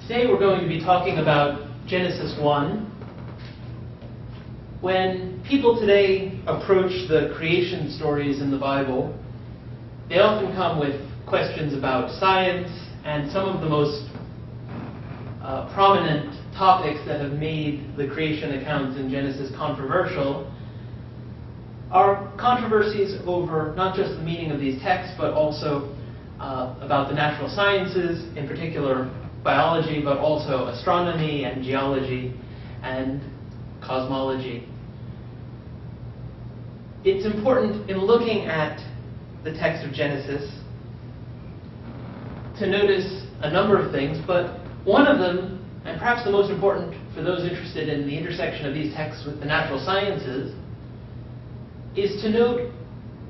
Today we're going to be talking about Genesis 1. When people today approach the creation stories in the Bible, they often come with questions about science, and some of the most prominent topics that have made the creation accounts in Genesis controversial are controversies over not just the meaning of these texts, but also about the natural sciences, in particular biology, but also astronomy and geology and cosmology. It's important in looking at the text of Genesis to notice a number of things, but one of them, and perhaps the most important for those interested in the intersection of these texts with the natural sciences, is to note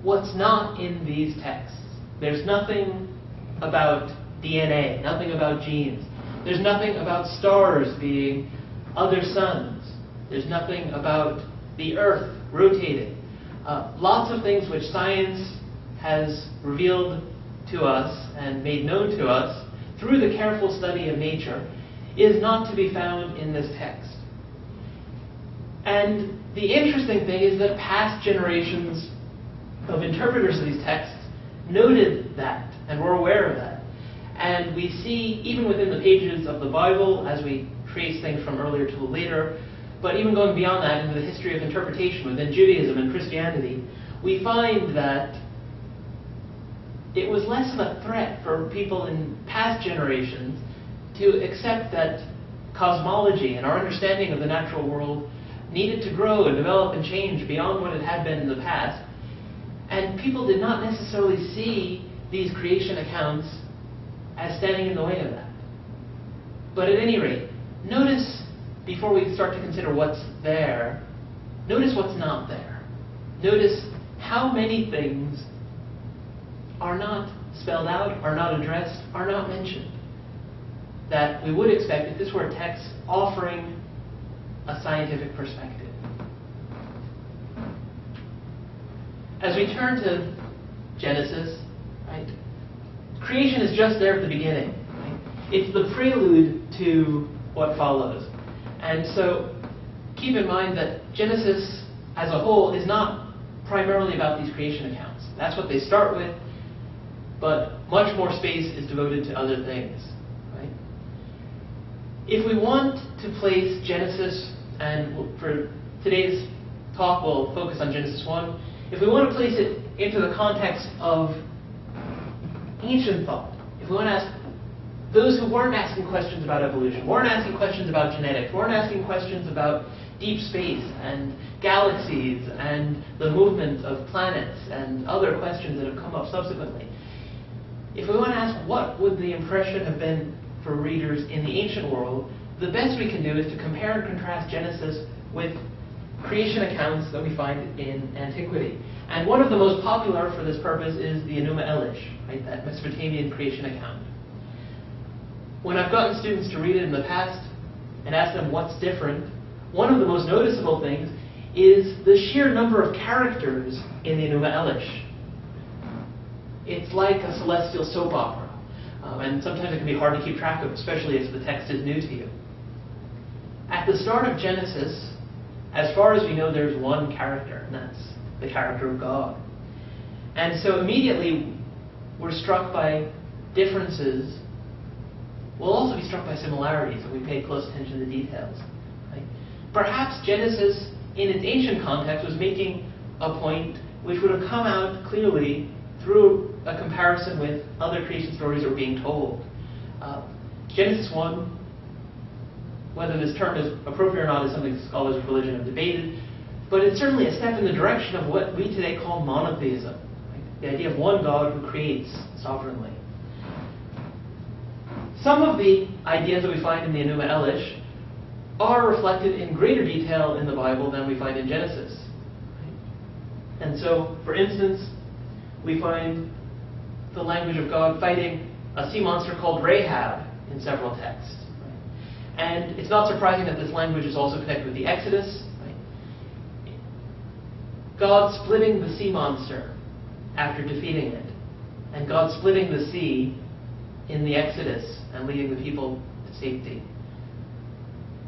what's not in these texts. There's nothing about DNA, nothing about genes. There's nothing about stars being other suns. There's nothing about the Earth rotating. Lots of things which science has revealed to us and made known to us through the careful study of nature is not to be found in this text. And the interesting thing is that past generations of interpreters of these texts noted that and were aware of that. And we see, even within the pages of the Bible, as we trace things from earlier to later, but even going beyond that into the history of interpretation within Judaism and Christianity, we find that it was less of a threat for people in past generations to accept that cosmology and our understanding of the natural world needed to grow and develop and change beyond what it had been in the past. And people did not necessarily see these creation accounts as standing in the way of that. But at any rate, notice, before we start to consider what's there, notice what's not there. Notice how many things are not spelled out, are not addressed, are not mentioned, that we would expect if this were a text offering a scientific perspective. As we turn to Genesis, right, creation is just there at the beginning. Right? It's the prelude to what follows. And so keep in mind that Genesis as a whole is not primarily about these creation accounts. That's what they start with, but much more space is devoted to other things. Right? If we want to place Genesis, and for today's talk we'll focus on Genesis 1, if we want to place it into the context of ancient thought, if we want to ask those who weren't asking questions about evolution, weren't asking questions about genetics, weren't asking questions about deep space and galaxies and the movement of planets and other questions that have come up subsequently, if we want to ask what would the impression have been for readers in the ancient world, the best we can do is to compare and contrast Genesis with creation accounts that we find in antiquity. And one of the most popular for this purpose is the Enuma Elish, right, that Mesopotamian creation account. When I've gotten students to read it in the past and ask them what's different, one of the most noticeable things is the sheer number of characters in the Enuma Elish. It's like a celestial soap opera, and sometimes it can be hard to keep track of, especially if the text is new to you. At the start of Genesis, as far as we know, there's one character, and that's the character of God. And so immediately we're struck by differences. We'll also be struck by similarities if we pay close attention to the details. Right? Perhaps Genesis, in its ancient context, was making a point which would have come out clearly through a comparison with other creation stories that were being told. Genesis 1, whether this term is appropriate or not is something scholars of religion have debated, but it's certainly a step in the direction of what we today call monotheism, right? The idea of one God who creates sovereignly. Some of the ideas that we find in the Enuma Elish are reflected in greater detail in the Bible than we find in Genesis. Right? And so, for instance, we find the language of God fighting a sea monster called Rahab in several texts. Right? And it's not surprising that this language is also connected with the Exodus. Right? God splitting the sea monster after defeating it, and God splitting the sea in the Exodus and leading the people safety.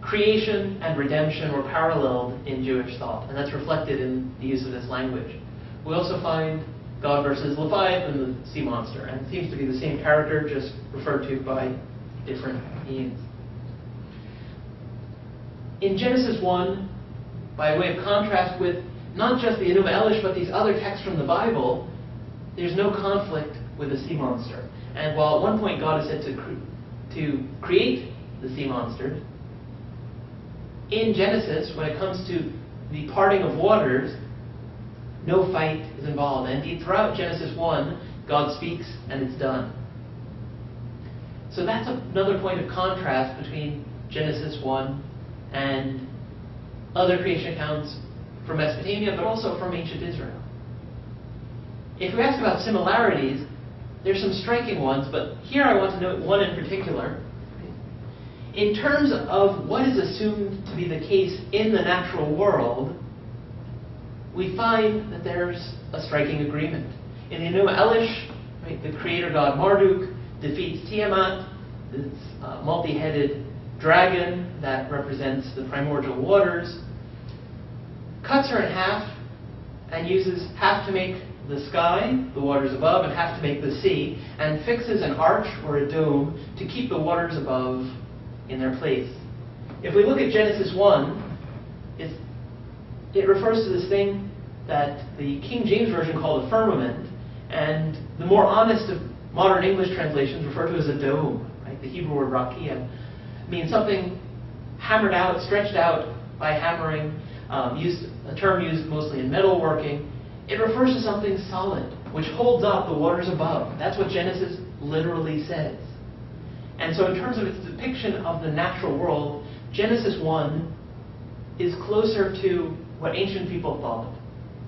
Creation and redemption were paralleled in Jewish thought, and that's reflected in the use of this language. We also find God versus Leviathan, the sea monster, and it seems to be the same character, just referred to by different means. In Genesis 1, by way of contrast with not just the Enuma Elish, but these other texts from the Bible, there's no conflict with the sea monster. And while at one point God is said to create the sea monster, in Genesis, when it comes to the parting of waters, no fight is involved. And indeed, throughout Genesis 1, God speaks and it's done. So that's another point of contrast between Genesis 1 and other creation accounts from Mesopotamia, but also from ancient Israel. If we ask about similarities, there's some striking ones, but here I want to note one in particular. In terms of what is assumed to be the case in the natural world, we find that there's a striking agreement. In the Enuma Elish, right, the creator god Marduk defeats Tiamat, this multi-headed dragon that represents the primordial waters, cuts her in half, and uses half to make the sky, the waters above, and half to make the sea, and fixes an arch or a dome to keep the waters above in their place. If we look at Genesis 1, it refers to this thing that the King James Version called a firmament, and the more honest of modern English translations refer to it as a dome. Right? The Hebrew word rakia means something hammered out, stretched out by hammering, a term used mostly in metalworking. It refers to something solid, which holds up the waters above. That's what Genesis literally says. And so in terms of its depiction of the natural world, Genesis 1 is closer to what ancient people thought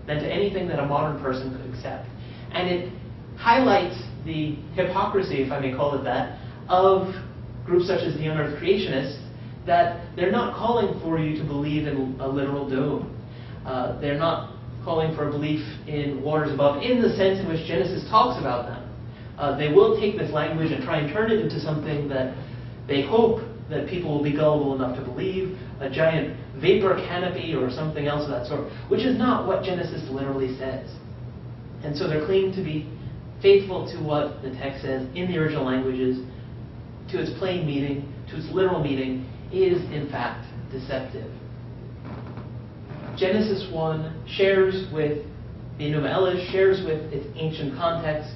than to anything that a modern person could accept. And it highlights the hypocrisy, if I may call it that, of groups such as the unearthed creationists, that they're not calling for you to believe in a literal dome. They're not calling for a belief in waters above in the sense in which Genesis talks about them. They will take this language and try and turn it into something that they hope that people will be gullible enough to believe, a giant vapor canopy or something else of that sort, which is not what Genesis literally says. And so they're claiming to be faithful to what the text says in the original languages, to its plain meaning, to its literal meaning, is in fact deceptive. Genesis 1 shares with the Enuma Elish, shares with its ancient context,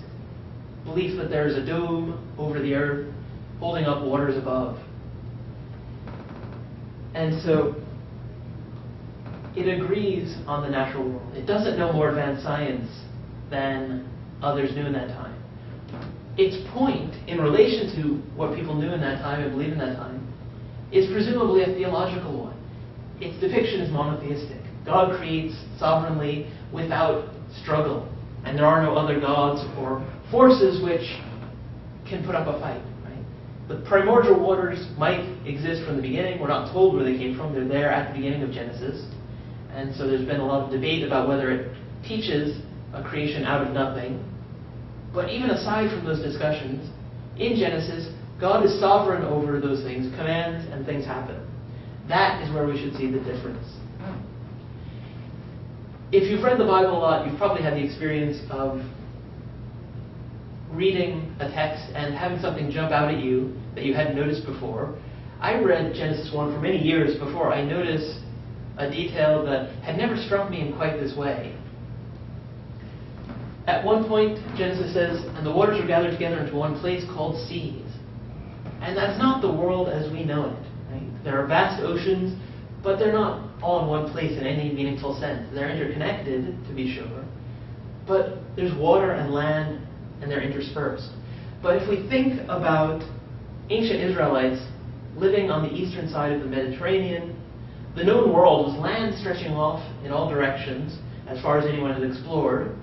belief that there is a dome over the earth holding up waters above. And so it agrees on the natural world. It doesn't know more advanced science than others knew in that time. Its point in relation to what people knew in that time and believed in that time is presumably a theological one. Its depiction is monotheistic. God creates sovereignly without struggle, and there are no other gods or forces which can put up a fight. Right? The primordial waters might exist from the beginning. We're not told where they came from. They're there at the beginning of Genesis. And so there's been a lot of debate about whether it teaches a creation out of nothing. But even aside from those discussions, in Genesis, God is sovereign over those things, commands, and things happen. That is where we should see the difference. If you've read the Bible a lot, you've probably had the experience of reading a text and having something jump out at you that you hadn't noticed before. I read Genesis 1 for many years before I noticed a detail that had never struck me in quite this way. At one point, Genesis says, "And the waters were gathered together into one place called seas." And that's not the world as we know it. Right? There are vast oceans, but they're not all in one place in any meaningful sense. They're interconnected, to be sure, but there's water and land, and they're interspersed. But if we think about ancient Israelites living on the eastern side of the Mediterranean, the known world was land stretching off in all directions, as far as anyone had explored,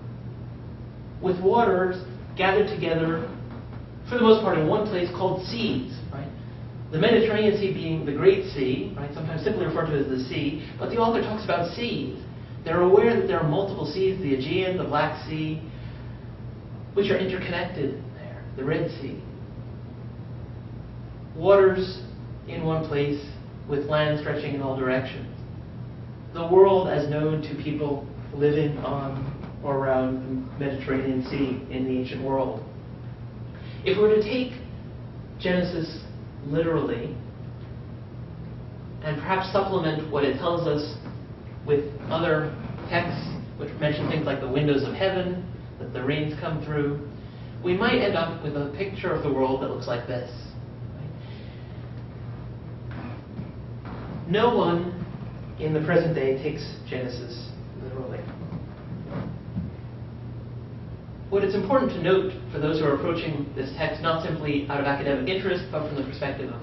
with waters gathered together, for the most part, in one place called seas. Right? The Mediterranean Sea being the Great Sea, right? Sometimes simply referred to as the sea, but the author talks about seas. They're aware that there are multiple seas, the Aegean, the Black Sea, which are interconnected there, the Red Sea. waters in one place with land stretching in all directions. The world as known to people living on or around the Mediterranean Sea in the ancient world. If we were to take Genesis literally and perhaps supplement what it tells us with other texts which mention things like the windows of heaven, that the rains come through, we might end up with a picture of the world that looks like this. No one in the present day takes Genesis literally. What it's important to note for those who are approaching this text not simply out of academic interest, but from the perspective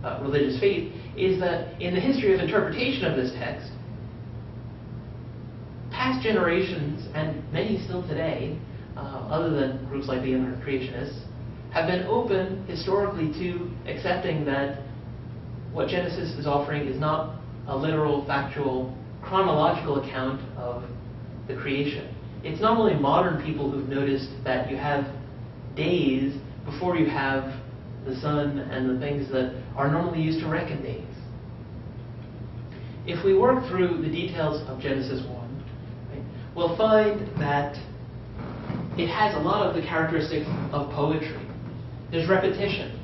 of religious faith, is that in the history of interpretation of this text, past generations, and many still today, other than groups like the imminent creationists, have been open historically to accepting that what Genesis is offering is not a literal, factual, chronological account of the creation. It's not only modern people who've noticed that you have days before you have the sun and the things that are normally used to reckon days. If we work through the details of Genesis 1, right, we'll find that it has a lot of the characteristics of poetry. There's repetition,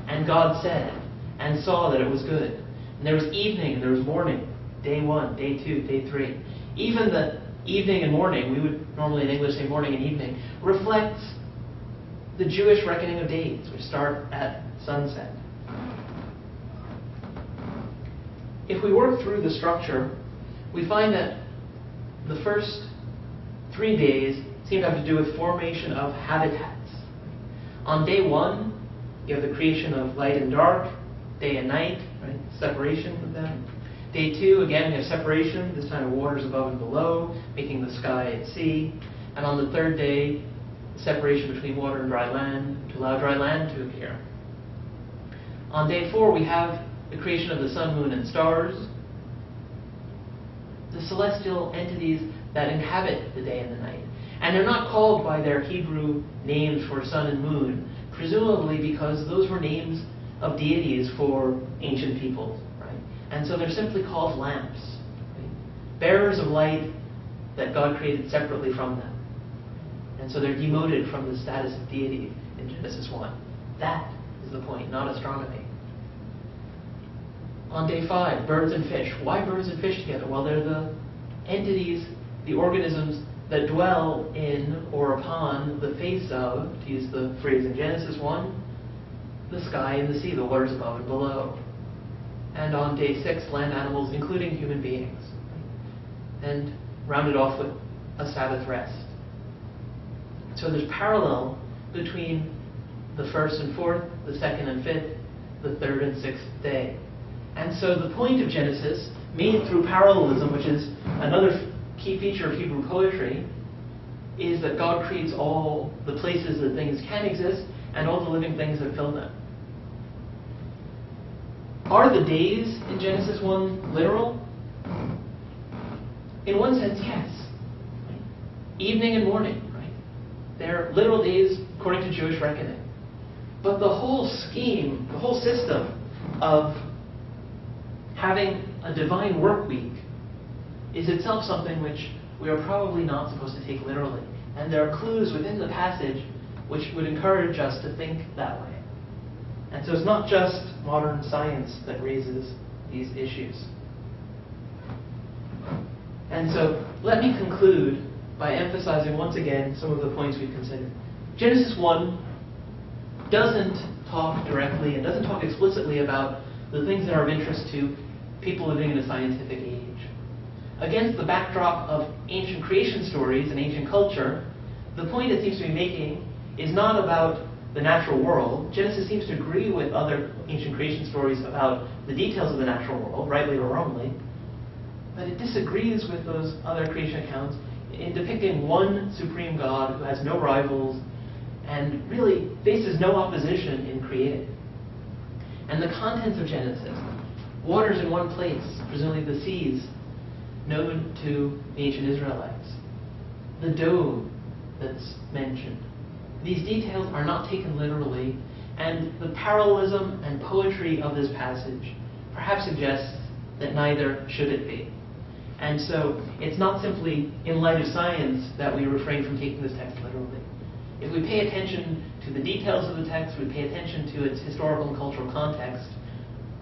and God said, and saw that it was good. And there was evening, and there was morning, day 1, day 2, day 3. Even the evening and morning, we would normally in English say morning and evening, reflects the Jewish reckoning of days, which start at sunset. If we work through the structure, we find that the first 3 days seem to have to do with formation of habitats. On day 1, you have the creation of light and dark, day and night, right? Separation of them. Day 2, again, we have separation, this time of waters above and below, making the sky and sea. And on the 3rd day, separation between water and dry land to allow dry land to appear. On day 4, we have the creation of the sun, moon, and stars, the celestial entities that inhabit the day and the night. And they're not called by their Hebrew names for sun and moon, presumably because those were names of deities for ancient peoples, right? And so they're simply called lamps, right? Bearers of light that God created separately from them. And so they're demoted from the status of deity in Genesis 1. That is the point, not astronomy. On day 5, birds and fish. Why birds and fish together? Well, they're the entities, the organisms that dwell in or upon the face of, to use the phrase in Genesis 1, the sky and the sea, the waters above and below. And on day 6, land animals, including human beings. And rounded off with a Sabbath rest. So there's parallel between the 1st and 4th, the 2nd and 5th, the 3rd and 6th day. And so the point of Genesis, made through parallelism, which is another key feature of Hebrew poetry, is that God creates all the places that things can exist and all the living things that fill them. Are the days in Genesis 1 literal? In one sense, yes. Right? Evening and morning, right? They're literal days according to Jewish reckoning. But the whole scheme, the whole system of having a divine work week is itself something which we are probably not supposed to take literally. And there are clues within the passage which would encourage us to think that way. And so it's not just modern science that raises these issues. And so let me conclude by emphasizing once again some of the points we've considered. Genesis 1 doesn't talk directly and doesn't talk explicitly about the things that are of interest to people living in a scientific age. Against the backdrop of ancient creation stories and ancient culture, the point it seems to be making is not about the natural world. Genesis seems to agree with other ancient creation stories about the details of the natural world, rightly or wrongly, but it disagrees with those other creation accounts in depicting one supreme God who has no rivals and really faces no opposition in creating. And the contents of Genesis, waters in one place, presumably the seas, known to the ancient Israelites, the dove that's mentioned. These details are not taken literally And the parallelism and poetry of this passage perhaps suggests that neither should it be. And so it's not simply in light of science that we refrain from taking this text literally. If we pay attention to the details of the text, we pay attention to its historical and cultural context,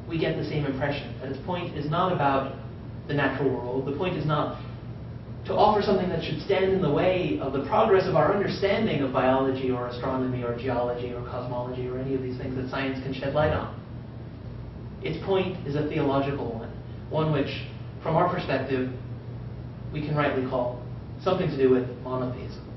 we get the same impression, that its point is not about the natural world. The point is not to offer something that should stand in the way of the progress of our understanding of biology or astronomy or geology or cosmology or any of these things that science can shed light on. Its point is a theological one which, from our perspective, we can rightly call something to do with monotheism.